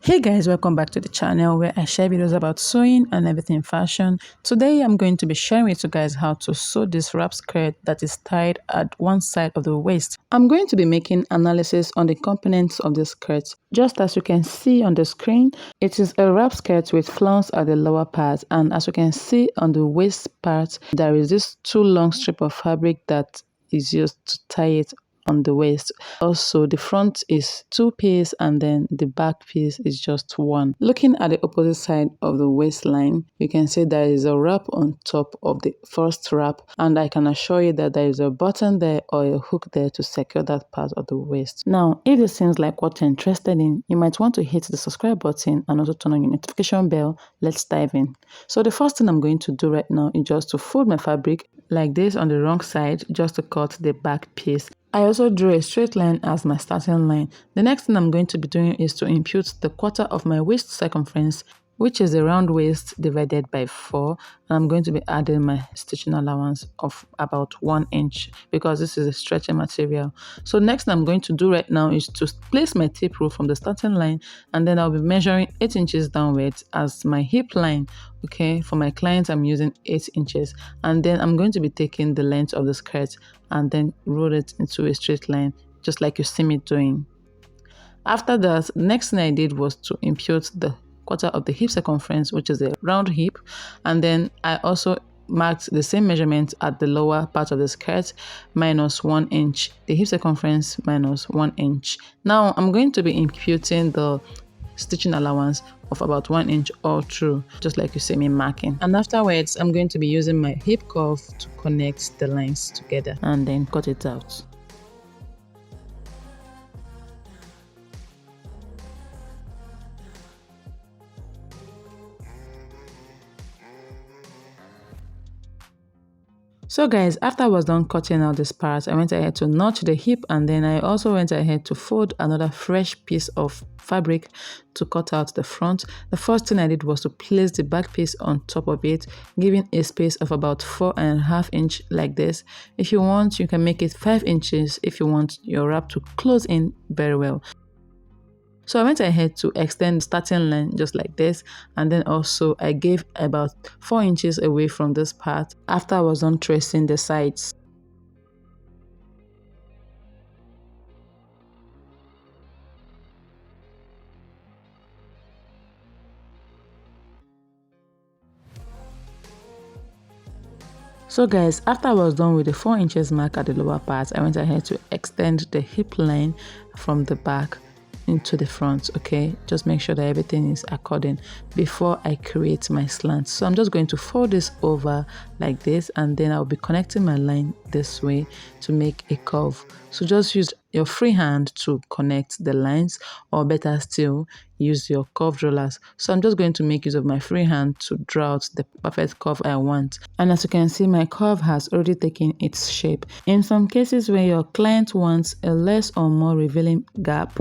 Hey guys, welcome back to the channel where I share videos about sewing and everything fashion. Today I'm going to be sharing with you guys how to sew this wrap skirt that is tied at one side of the waist. I'm going to be making analysis on the components of the skirt. Just as you can see on the screen, it is a wrap skirt with flounce at the lower part, and as you can see on the waist part, there is this too long strip of fabric that is used to tie it on the waist. Also, the front is two piece and then the back piece is just one. Looking at the opposite side of the waistline, you can see there is a wrap on top of the first wrap, and I can assure you that there is a button there or a hook there to secure that part of the waist. Now, if this seems like what you're interested in, you might want to hit the subscribe button and also turn on your notification bell. Let's dive in. So the first thing I'm going to do right now is just to fold my fabric like this on the wrong side just to cut the back piece. I also drew a straight line as my starting line. The next thing I'm going to be doing is to impute the quarter of my waist circumference, which is the round waist divided by 4, and I'm going to be adding my stitching allowance of about 1 inch because this is a stretching material. So next thing I'm going to do right now is to place my tape rule from the starting line, and then I'll be measuring 8 inches downwards as my hip line. Okay, for my clients I'm using 8 inches, and then I'm going to be taking the length of the skirt and then roll it into a straight line just like you see me doing. After that, the next thing I did was to impute the quarter of the hip circumference, which is a round hip, and then I also marked the same measurement at the lower part of the skirt minus 1 inch, the hip circumference minus 1 inch. Now I'm going to be imputing the stitching allowance of about 1 inch all through, just like you see me marking. And afterwards, I'm going to be using my hip curve to connect the lines together and then cut it out. So guys, after I was done cutting out this part, I went ahead to notch the hip, and then I also went ahead to fold another fresh piece of fabric to cut out the front. The first thing I did was to place the back piece on top of it, giving a space of about 4.5 inch like this. If you want, you can make it 5 inches if you want your wrap to close in very well. So I went ahead to extend the starting line just like this, and then also I gave about 4 inches away from this part after I was done tracing the sides. So guys, after I was done with the 4 inches mark at the lower part, I went ahead to extend the hip line from the back into the front. Okay, just make sure that everything is according before I create my slant. So I'm just going to fold this over like this, and then I'll be connecting my line this way to make a curve. So just use your free hand to connect the lines, or better still, use your curved rollers. So I'm just going to make use of my free hand to draw out the perfect curve I want. And as you can see, my curve has already taken its shape. In some cases where your client wants a less or more revealing gap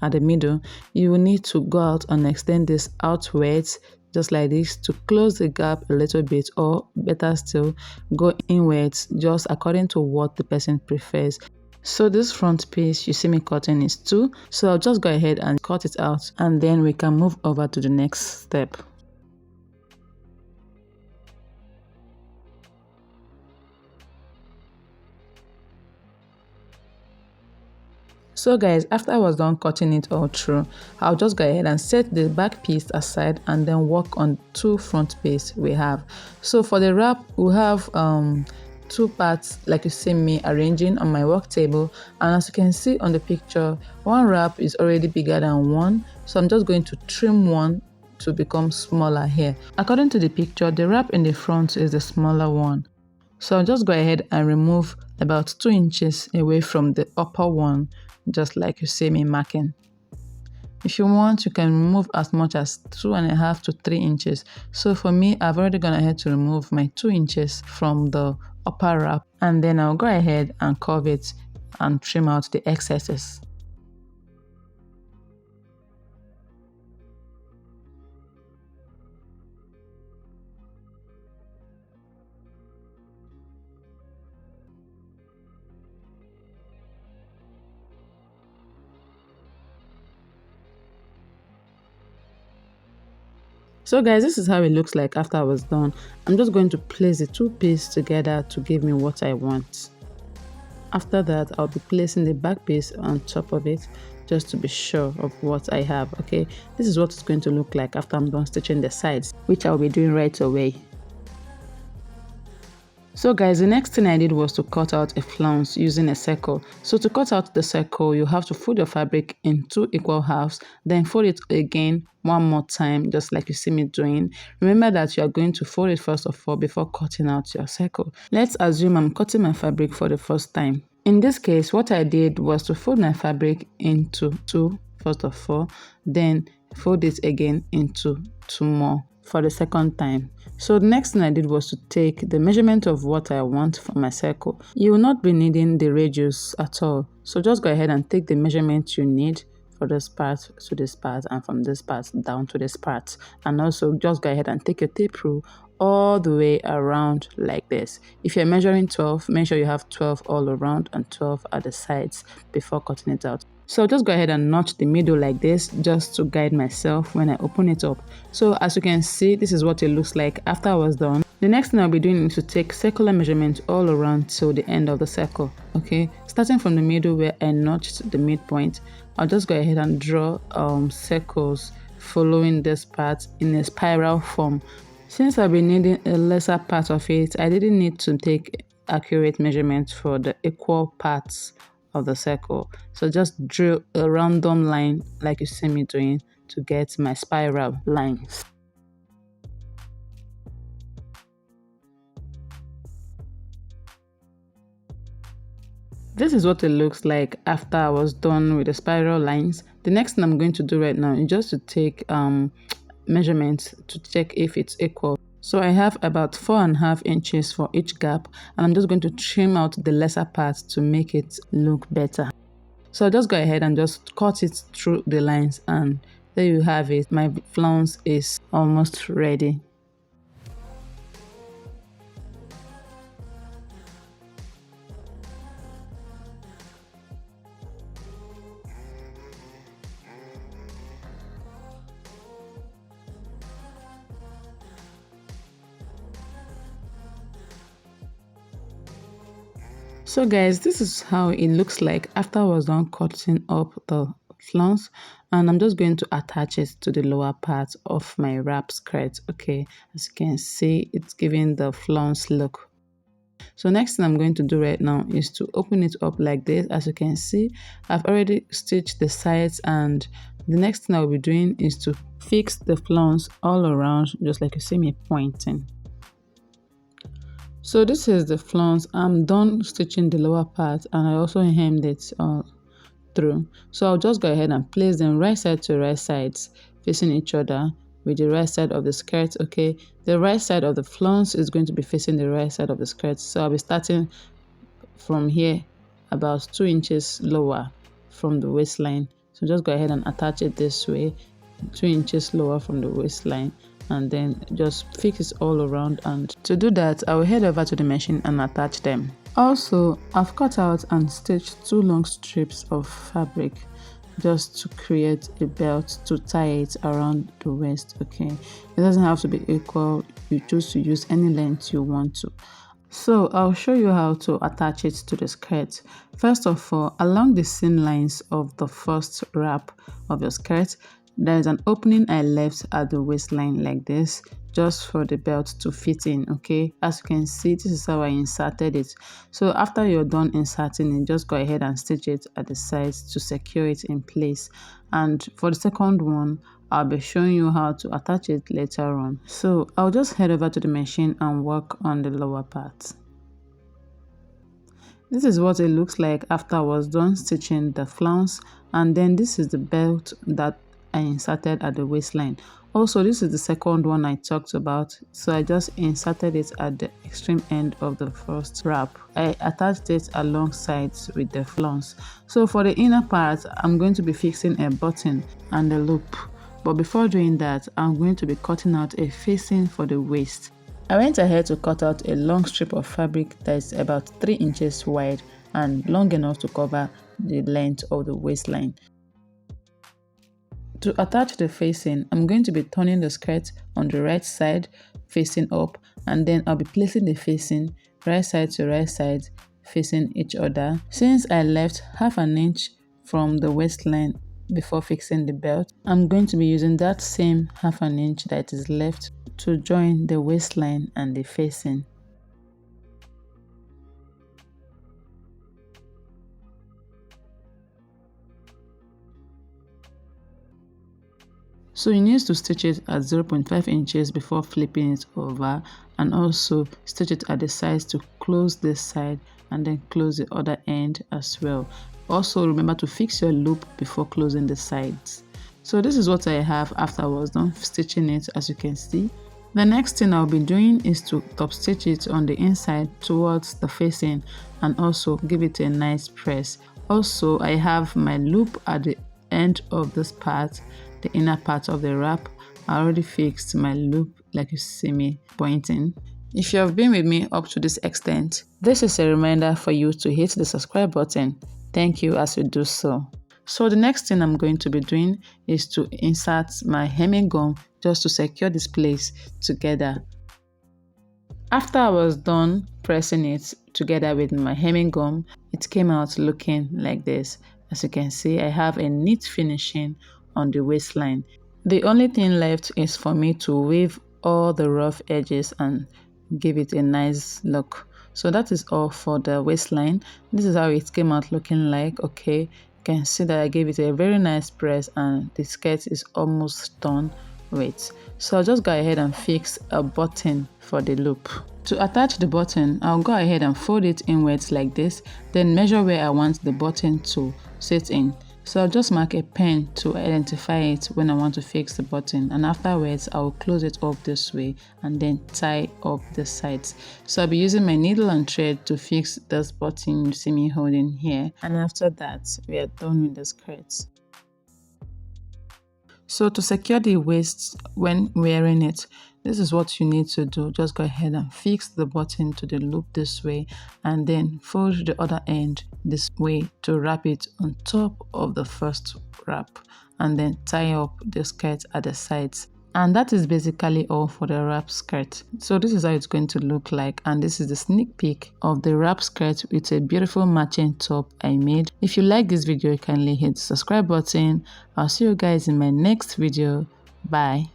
at the middle, you will need to go out and extend this outwards just like this to close the gap a little bit, or better still, go inwards just according to what the person prefers. So this front piece you see me cutting is 2, so I'll just go ahead and cut it out, and then we can move over to the next step. So guys, after I was done cutting it all through, I'll just go ahead and set the back piece aside and then work on 2 front piece we have. So for the wrap, we have 2 parts like you see me arranging on my work table, and as you can see on the picture, one wrap is already bigger than one, so I'm just going to trim one to become smaller here. According to the picture, the wrap in the front is the smaller one. So I'll just go ahead and remove about 2 inches away from the upper one, just like you see me marking. If you want, you can remove as much as 2.5 to 3 inches. So for me, I've already gone ahead to remove my 2 inches from the upper wrap, and then I'll go ahead and curve it and trim out the excesses. So guys, this is how it looks like after I was done. I'm just going to place the two pieces together to give me what I want. After that, I'll be placing the back piece on top of it just to be sure of what I have. Okay, this is what it's going to look like after I'm done stitching the sides, which I'll be doing right away. So guys, the next thing I did was to cut out a flounce using a circle. So to cut out the circle, you have to fold your fabric in 2 equal halves, then fold it again one more time, just like you see me doing. Remember that you are going to fold it first of all before cutting out your circle. Let's assume I'm cutting my fabric for the first time. In this case, what I did was to fold my fabric into 2 first of all, then fold it again into 2 more for the second time. So the next thing I did was to take the measurement of what I want for my circle. You will not be needing the radius at all. So just go ahead and take the measurement you need for this part to this part and from this part down to this part. And also just go ahead and take your tape rule all the way around like this. If you're measuring 12, make sure you have 12 all around and 12 at the sides before cutting it out. So just go ahead and notch the middle like this just to guide myself when I open it up. So as you can see, this is what it looks like after I was done. The next thing I'll be doing is to take circular measurements all around till the end of the circle. Okay, starting from the middle where I notched the midpoint, I'll just go ahead and draw circles following this part in a spiral form. Since I've been needing a lesser part of it, I didn't need to take accurate measurements for the equal parts of the circle. So just drew a random line like you see me doing to get my spiral lines. This is what it looks like after I was done with the spiral lines. The next thing I'm going to do right now is just to take measurements to check if it's equal. So I have about 4.5 inches for each gap, and I'm just going to trim out the lesser part to make it look better. So I'll just go ahead and just cut it through the lines, and there you have it. My flounce is almost ready. So guys, this is how it looks like after I was done cutting up the flounce, and I'm just going to attach it to the lower part of my wrap skirt. Okay, as you can see, it's giving the flounce look. So next thing I'm going to do right now is to open it up like this. As you can see, I've already stitched the sides, and the next thing I'll be doing is to fix the flounce all around, just like you see me pointing. So this is the flounce. I'm done stitching the lower part, and I also hemmed it through. So I'll just go ahead and place them right side to right sides facing each other with the right side of the skirt. Okay, the right side of the flounce is going to be facing the right side of the skirt. So I'll be starting from here about 2 inches lower from the waistline. So just go ahead and attach it this way, 2 inches lower from the waistline, and then just fix it all around. And to do that, I will head over to the machine and attach them. Also, I've cut out and stitched 2 long strips of fabric just to create a belt to tie it around the waist. Okay, it doesn't have to be equal. You choose to use any length you want to. So I'll show you how to attach it to the skirt. First of all, along the seam lines of the first wrap of your skirt, there is an opening I left at the waistline like this, just for the belt to fit in. Okay, as you can see, this is how I inserted it. So after you're done inserting it, just go ahead and stitch it at the sides to secure it in place. And for the second one, I'll be showing you how to attach it later on. So I'll just head over to the machine and work on the lower part. This is what it looks like after I was done stitching the flounce, and then this is the belt that I inserted at the waistline. Also, this is the second one I talked about, so I just inserted it at the extreme end of the first wrap. I attached it alongside with the flounce. So for the inner part, I'm going to be fixing a button and a loop. But before doing that, I'm going to be cutting out a facing for the waist. I went ahead to cut out a long strip of fabric that is about 3 inches wide and long enough to cover the length of the waistline. To attach the facing, I'm going to be turning the skirt on the right side facing up, and then I'll be placing the facing right side to right side facing each other. Since I left half an inch from the waistline before fixing the belt, I'm going to be using that same half an inch that is left to join the waistline and the facing. So you need to stitch it at 0.5 inches before flipping it over, and also stitch it at the sides to close this side and then close the other end as well. Also remember to fix your loop before closing the sides. So this is what I have after I was done stitching it, as you can see. The next thing I'll be doing is to top stitch it on the inside towards the facing and also give it a nice press. Also, I have my loop at the end of this part, the inner part of the wrap. I already fixed my loop like you see me pointing. If you have been with me up to this extent, this is a reminder for you to hit the subscribe button. Thank you as you do so. So the next thing I'm going to be doing is to insert my hemming gum just to secure this place together. After I was done pressing it together with my hemming gum, it came out looking like this. As you can see, I have a neat finishing on the waistline. The only thing left is for me to weave all the rough edges and give it a nice look. So that is all for the waistline. This is how it came out looking like. Okay, you can see that I gave it a very nice press and the skirt is almost done with. So I'll just go ahead and fix a button for the loop. To attach the button, I'll go ahead and fold it inwards like this, then measure where I want the button to sit in. So I'll just mark a pen to identify it when I want to fix the button, and afterwards I'll close it up this way and then tie up the sides. So I'll be using my needle and thread to fix this button you see me holding here, and after that we are done with the skirts. So to secure the waist when wearing it, this is what you need to do. Just go ahead and fix the button to the loop this way and then fold the other end this way to wrap it on top of the first wrap and then tie up the skirt at the sides. And that is basically all for the wrap skirt. So this is how it's going to look like, and this is the sneak peek of the wrap skirt with a beautiful matching top I made. If you like this video, kindly hit the subscribe button. I'll see you guys in my next video. Bye.